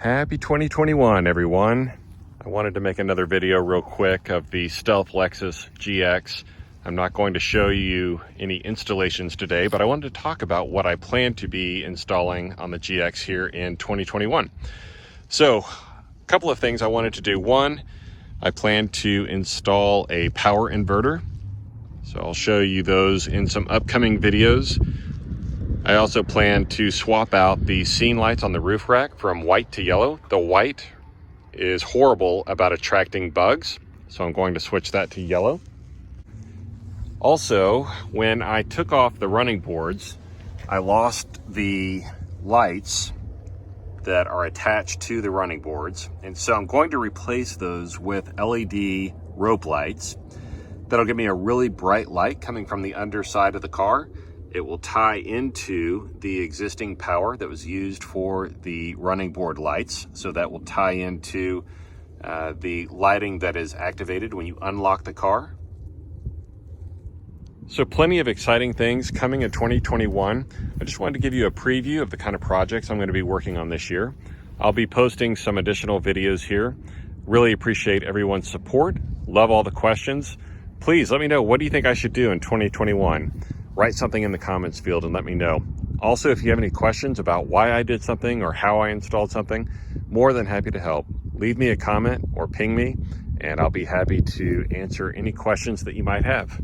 Happy 2021, everyone. I wanted to make another video real quick of the Stealth Lexus GX. I'm not going to show you any installations today, but I wanted to talk about what I plan to be installing on the GX here in 2021. So, a couple of things I wanted to do. One, I plan to install a power inverter. So I'll show you those in some upcoming videos. I also plan to swap out the scene lights on the roof rack from white to yellow. The white is horrible about attracting bugs, so I'm going to switch that to yellow. Also, when I took off the running boards, I lost the lights that are attached to the running boards, and so I'm going to replace those with LED rope lights. That'll give me a really bright light coming from the underside of the car. It will tie into the existing power that was used for the running board lights. So that will tie into the lighting that is activated when you unlock the car. So plenty of exciting things coming in 2021. I just wanted to give you a preview of the kind of projects I'm going to be working on this year. I'll be posting some additional videos here. Really appreciate everyone's support. Love all the questions. Please let me know, what do you think I should do in 2021? Write something in the comments field and let me know. Also, if you have any questions about why I did something or how I installed something, more than happy to help. Leave me a comment or ping me, and I'll be happy to answer any questions that you might have.